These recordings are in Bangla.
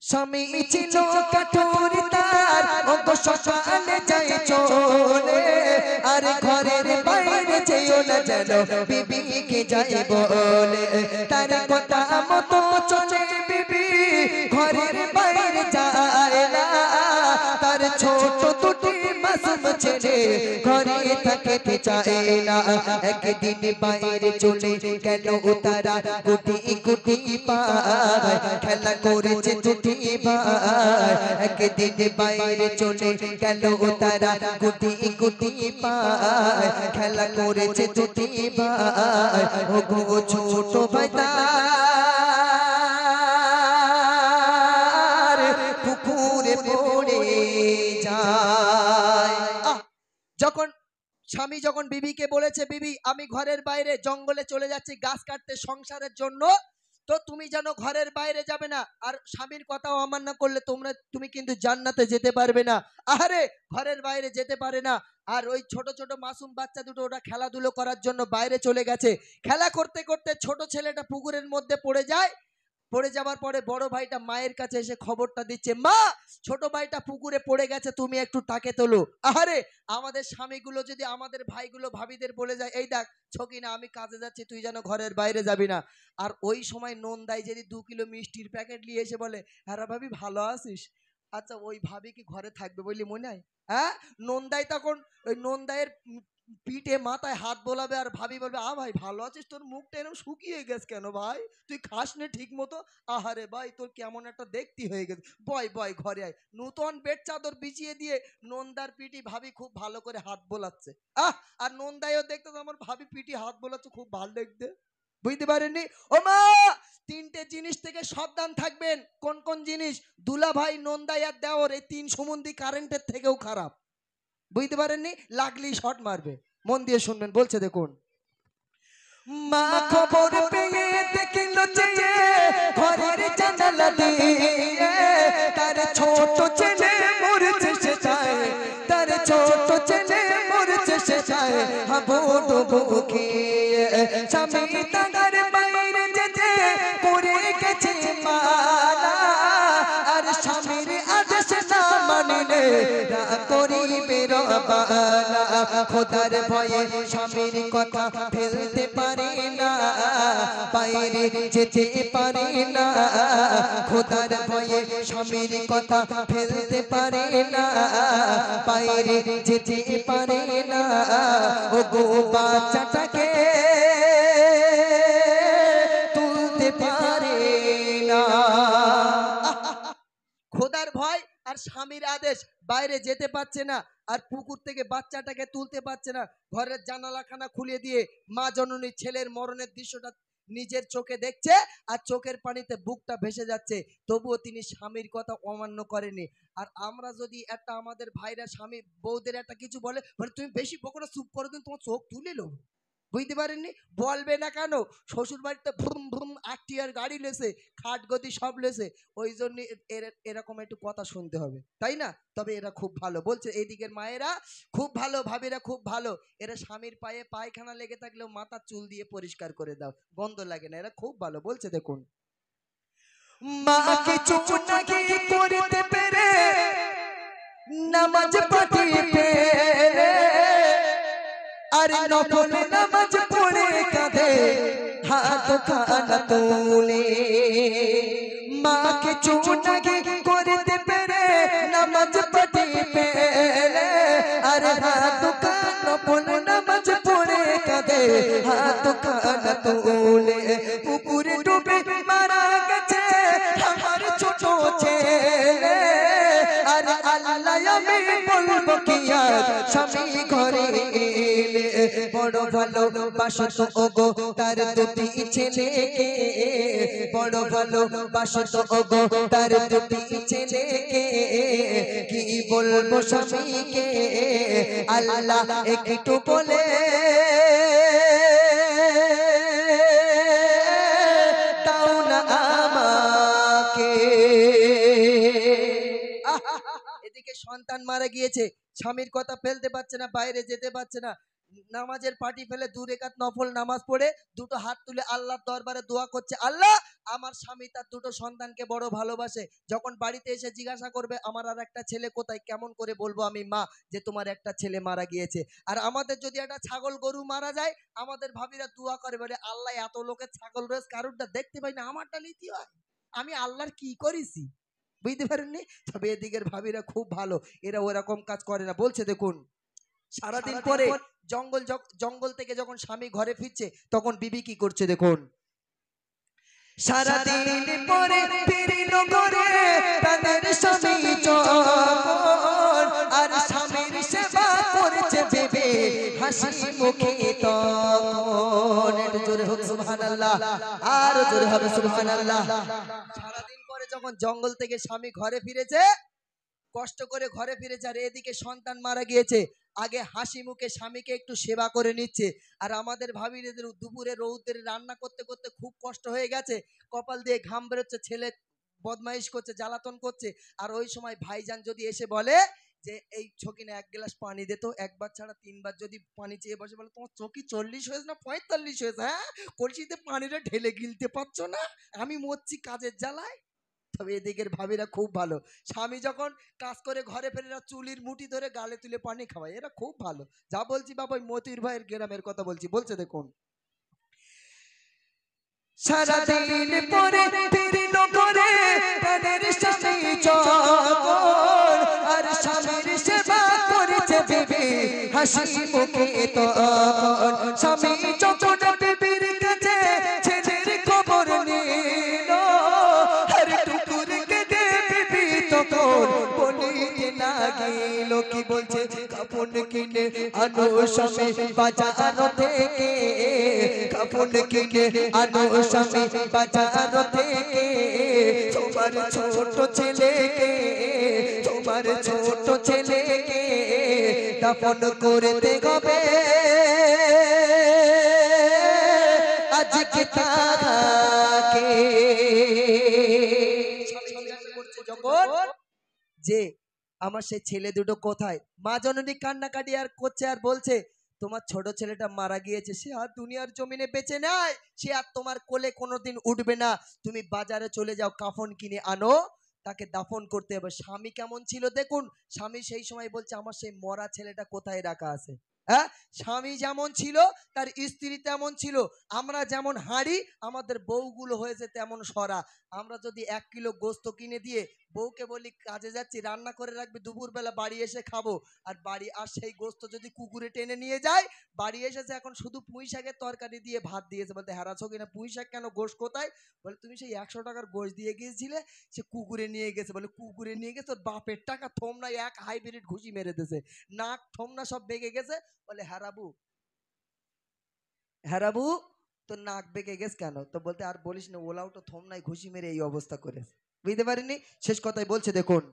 স্বামী ছিল কাঠুর তার ওগো সকালে যায় চলে আর ঘরের বাইরে যেও না যেন বিবিকে যাই বলে তার কথা মতো চলে বিবি ঘরের বাইরে যায় না তার ছোট দুটি মাসুম ছেলে ঘরে থাকতে চায় না একদিন বাইরে চলে কেন তারা গুটি গুটি পায় খেলা করেছে দুটি ভাই একদিন বাইরে চলে কেন তারা গুটি গুটি পায় খেলা করেছে দুটি ভাই ও গো ছোট ভাই তার পুকুরে পড়ে যায়। যখন স্বামী যখন বিবিকে বলেছে বিবি আমি ঘরের বাইরে জঙ্গলে চলে যাচ্ছি গাছ কাটতে সংসারের জন্য, তো তুমি যেন ঘরের বাইরে যাবে না আর স্বামীর কথাও অমান্য করলে তুমি কিন্তু জান্নাতে যেতে পারবে না। আরে ঘরের বাইরে যেতে পারে না আর ওই ছোট ছোট মাসুম বাচ্চা দুটো ওরা খেলাধুলো করার জন্য বাইরে চলে গেছে। খেলা করতে করতে ছোট ছেলেটা পুকুরের মধ্যে পড়ে যায়। পড়ে যাবার পরে বড় ভাইটা মায়ের কাছে এসে খবরটা দিচ্ছে, মা ছোট ভাইটা পুকুরে পড়ে গেছে, তুমি একটু তাকে তোলো। আরে আমাদের স্বামীগুলো যদি আমাদের ভাইগুলো ভাবিদের বলে যায় এই দেখ ছকিনা আমি কাজে যাচ্ছি তুই যেন ঘরের বাইরে যাবি না, আর ওই সময় নন্দাই যদি 2 কিলো মিষ্টির প্যাকেট নিয়ে এসে বলে হ্যাঁ ভাবি ভালো আছিস, আচ্ছা ওই ভাবি কি ঘরে থাকবে বলি মনে হয়? হ্যাঁ, নন্দাই তখন ওই নন্দাইয়ের পিঠে মাথায় হাত বোলাবে আর ভাবি বলবে আ ভাই ভালো আছিস, তোর মুখটা এরকম শুকিয়ে গেছে কেন ভাই, তুই খাস নে ঠিক মতো, আহারে ভাই তোর কেমন একটা দেখতে হয়ে গেছে, বয় বয় ঘরে আয়। নতুন বেড চাদর বিছিয়ে দিয়ে নন্দার পিঠি ভাবি খুব ভালো করে হাত বোলাচ্ছে। আর নন্দাইও দেখতে আমার ভাবি পিঠি হাত বোলাচ্ছে খুব ভালো দেখতে। বুঝতে পারেননি? ও মা 3টে জিনিস থেকে সাবধান থাকবেন। কোন কোন জিনিস? দুলা ভাই, নন্দাই আর দেওর, এই 3 সম্বন্ধী কারেন্টের থেকেও খারাপ। বুঝতে পারেননি? লাগলেই শট মারবে। মন দিয়ে শুনবেন, বলছে দেখুন। মা খবর পেয়ে দেখিল যে ঘরের জানালা দিয়ে তার ছোট ছেলে মরছে সে যায়, তার ছোট ছেলে মরছে সে যায় হাবু বুকে। স্বামী তার বাইরে যেতে পড়ে গেছে মালা আর স্বামীর আদেশ না মানিলে করিবে রবানা। খোদার ভয়ে স্বামীর কথা ফেলতে পারে না, বাইরে যেতে পারে না। খোদার ভয়ে স্বামীর কথা ফেলতে পারে না, বাইরে যেতে পারে না। ও গো বাচ্চাটাকে তুলতে পারে না। খোদার ভয় আর স্বামীর আদেশ, বাইরে যেতে পারছে না আর পুকুর থেকে বাচ্চাটাকে তুলতে পারছে না। ঘরের জানালাখানা খুলে দিয়ে মা জননী ছেলের মরণের দৃশ্যটা নিজের চোখে দেখছে আর চোখের পানিতে বুকটা ভেসে যাচ্ছে, তবুও তিনি স্বামীর কথা অমান্য করেনি। আর আমরা যদি একটা আমাদের ভাইরা স্বামী বউদের একটা কিছু বলে তুমি বেশি বকো না, চুপ করো, দিন তোমার চোখ তুলে লো। বুঝতে পারেননি? বলবে না কেন? শ্বশুর বাড়িতে ভুম ভুম আটটিয়ার গাড়ি লেছে, খাট গদি সব লেছে, ওই জন্য এরকম একটু কথা শুনতে হবে, তাই না? তবে এরা খুব ভালো, বলছে এইদিকের মায়েরা খুব ভালো, ভাবিরা খুব ভালো, এরা স্বামীর পায়ে পায়খানা লেগে থাকলেও মাথার চুল দিয়ে পরিষ্কার করে দাও, গন্ধ লাগে না, এরা খুব ভালো। বলছে দেখুন, মা কিছু নাকি করতে পেরে নামাজ পড়তে পেরে আর নফল নামাজ পড়ে কাঁধে হাত খানা তুলে। মা কিছু নাকি করতে পেরে নামাজ পড়তে পেরে আর হাত খানা নফল নামাজ পড়ে কাঁধে হাত খানা তুলে। পুকুরে ডুবে মারা গেছে আমার ছোট ছেলে আর আল্লাহ আমি বলবো কি আর স্বামী ঘরে এলে বড় ভালো বাসত ওগো তার দুটি ছেলেকে, বড় ভালো বাসত ওগো তার দুটি ছেলেকে, কি বলবো স্বামীকে আল্লাহ একটু বলে দাও না আমাকে। এদিকে সন্তান মারা গিয়েছে, স্বামীর কথা ফেলতে পারছে না, বাইরে যেতে পারছে না, নামাজের পাটি ফেলে 2 রাকাত নফল নামাজ পড়ে দুটো হাত তুলে আল্লাহর দরবারে দোয়া করছে, আল্লাহ আমার স্বামী তার দুটো সন্তানকে বড় ভালোবাসে, যখন বাড়িতে এসে জিজ্ঞাসা করবে আমার আর একটা ছেলে কোথায়, কেমন করে বলবো আমি মা যে তোমার একটা ছেলে মারা গিয়েছে। আর আমাদের যদি একটা ছাগল গরু মারা যায়, আমাদের ভাবিরা দোয়া করে বলে আল্লাহ এত লোকের ছাগল রয়েছে কারুরটা দেখতে পাই না, আমারটা নিতে হয়, আমি আল্লাহর কি করেছি, বুঝতে পারেননি? তবে এদিকের ভাবিরা খুব ভালো, এরা ওরকম কাজ করে না। বলছে দেখুন, সারাদিন পরে জঙ্গল থেকে যখন স্বামী ঘরে ফিরছে তখন বিবি কি করছে দেখুন, সারাদিন পরে ফিরিল ঘরে তাদের স্বামী যখন, আর স্বামীর সেবা করেছে বিবি হাসি মুখে তখন। একটু জোরে হোক সুবহানাল্লাহ, আর জোরে হবে সুবহানাল্লাহ। সারাদিন পরে যখন জঙ্গল থেকে স্বামী ঘরে ফিরেছে, কষ্ট করে ঘরে ফিরেছে, আর এদিকে সন্তান মারা গিয়েছে, আগে হাসি মুখে স্বামীকে একটু সেবা করে নিচ্ছে। আর আমাদের ভাবিদের দুপুরে রৌদ্রে রান্না করতে করতে খুব কষ্ট হয়ে গেছে, কপাল দিয়ে ঘাম বেরোচ্ছে, ছেলে বদমাইশ করছে, জ্বালাতন করছে, আর ওই সময় ভাইজান যদি এসে বলে যে এই ছকিনে 1 গ্লাস পানি দে তো, একবার ছাড়া 3বার যদি পানি চেয়ে বসে, বলে তোমার চকি 40 হয়েছে না 45 হয়েছে, হ্যাঁ কলসিতে পানিটা ঢেলে গিলতে পারছো না, আমি মরছি কাজের জ্বালায়। তবে এদিকের ভাবিরা খুব ভালো, স্বামী যখন কাজ করে ঘরে ফেরে এরা চুলির মুঠি ধরে গালে তুলে পানি খাওয়ায়, এরা খুব ভালো। যা বলছি বাবা ওই মতির ভাইয়ের গ্রামের কথা বলছি। বলছে দেখুন, সারাদিন পরে ফিরিল ঘরে তাদের স্বামী যখন, আর স্বামীর সেবা করেছে বিবি হাসি মুখে তখন। স্বামী যখন বিবির কাছে ছেলের খবর নিল, আর টুকুর কেঁদে বিবি তখন বলিতে লাগিল, কি বলছে, কাপড় কিনে আনো স্বামী বাজার থেকে, কাপড় কিনে আনো স্বামী বাজার থেকে, তোমার ছোট ছেলেকে, তোমার ছোট ছেলেকে দাফন করতে হবে আজকে তাকে। যখন যে আমার সেই ছেলে দুটো কোথায়, মা জননী কান্নাকাটি আর করছে, আর বলছে তোমার ছোট ছেলেটা মারা গিয়েছে, সে আর দুনিয়ার জমিনে বেঁচে নাই, সে আর তোমার কোলে কোনোদিন উঠবে না, তুমি বাজারে চলে যাও কাফন কিনে আনো, তাকে দাফন করতে হবে। স্বামী কেমন ছিল দেখুন, স্বামী সেই সময় বলছে আমার সেই মরা ছেলেটা কোথায় রাখা আছে। হ্যাঁ, স্বামী যেমন ছিল তার স্ত্রী তেমন ছিল, আমরা যেমন হাঁড়ি আমাদের বউগুলো হয়েছে তেমন সরা। আমরা যদি 1 কিলো গোস্ত কিনে দিয়ে বউকে বলি কাজে যাচ্ছি রান্না করে রাখবে, দুপুরবেলা বাড়ি এসে খাবো, আর বাড়ি আর সেই গোস্ত যদি কুকুরে টেনে নিয়ে যায়, বাড়ি এসেছে এখন শুধু পুঁই শাকের তরকারি দিয়ে ভাত দিয়েছে, বলতে হারাছো কিনা, পুঁই শাক কেন, গোস্ত কোথায়, বলে তুমি সেই 100 টাকার গোস্ত দিয়ে গিয়েছিলে, সে কুকুরে নিয়ে গেছে, বলে কুকুরে নিয়ে গেছে ওর বাপের টাকা, থমনা এক হাইব্রিড ঘুষি মেরে দিয়েছে, নাক থমনা সব বেগে গেছে। বলে হারাবু, হারাবু তো নাক বেঁকে গেছে কেন, তো বলতে আর বলিস না, ওলাও তো থমনাই ঘুষি মেরে এই অবস্থা করেছে। বুঝতে পারিনি, শেষ কথাই বলছে দেখুন,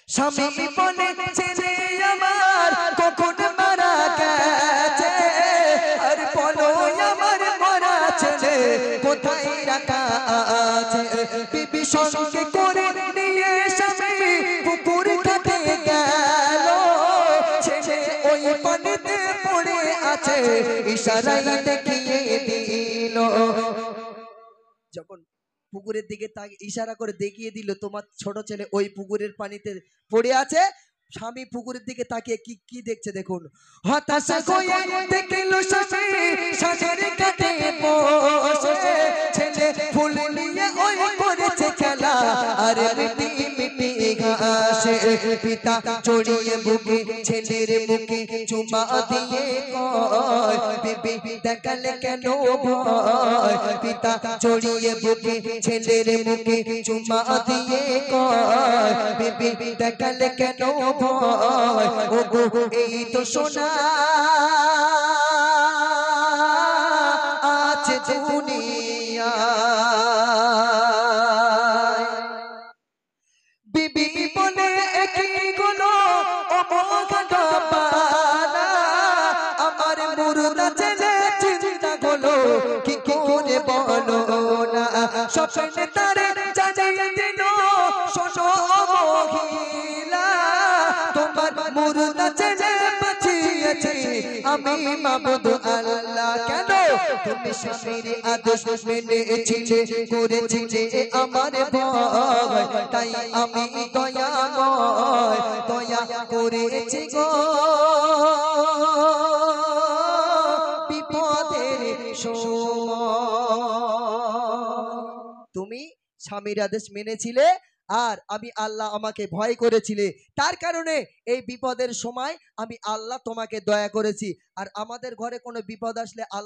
স্বামী বলে ছেলে আমার কখন মারা গেছে, আর বলো আমার মরা ছেলে কোথায় রাখা আছে, বিবি সঙ্গে করে নিয়ে স্বামী পুকুর ঘাটে গেল, ছেলে ওই পানিতে পড়ে আছে ইশারায় দেখিয়ে দিল। যখন পুকুরের দিকে তাকে ইশারা করে দেখিয়ে দিল তোমার ছোট ছেলে ওই পুকুরের পানিতে পড়ে আছে, স্বামী পুকুরের দিকে তাকিয়ে কি কি দেখছে দেখুন, হতাশা হয়ে দেখল স্বামী সাজের কাটে বসে, ছেলে ফুল নিয়ে ওই করেছে খেলা, আর মিটি মিটি ঘাসে, পিতা চড়িয়ে বুকে ছেলের মুখে চুমা দিয়ে কয় বিবি দেখালে কেন ভয়, পিতা চড়িয়ে বুকে ছেলের মুখে চুমা দিয়ে কয় বিবি দেখালে কেন ভয়, ও গো এই তো সোনা আছে দুনিয়া, বিবি বলে একই গুলো আমার মুর্দা ছেলে চিন্তা গুলো কি করে বলো না, স্বপ্নে তারে জানিয়ে দিল শোনো মহিলা, তোমার মুর্দা ছেলে বাঁচিয়েছে আমি মাবুদ আল্লাহ। কেন? তুমি স্বামীর আদেশ মেনেছিলে, করেছিলে আমার ভয়, তাই আমি দয়াময় দয়া করেছি গো বিপদের সময়। তুমি স্বামীর আদেশ মেনেছিলে আর আমি আল্লাহ আমাকে ভয় করেছিলে, তার কারণে এই বিপদের সময় আমি আল্লাহ তোমাকে দয়া করেছি। আর আমাদের ঘরে কোনো বিপদ আসলে আল্লাহ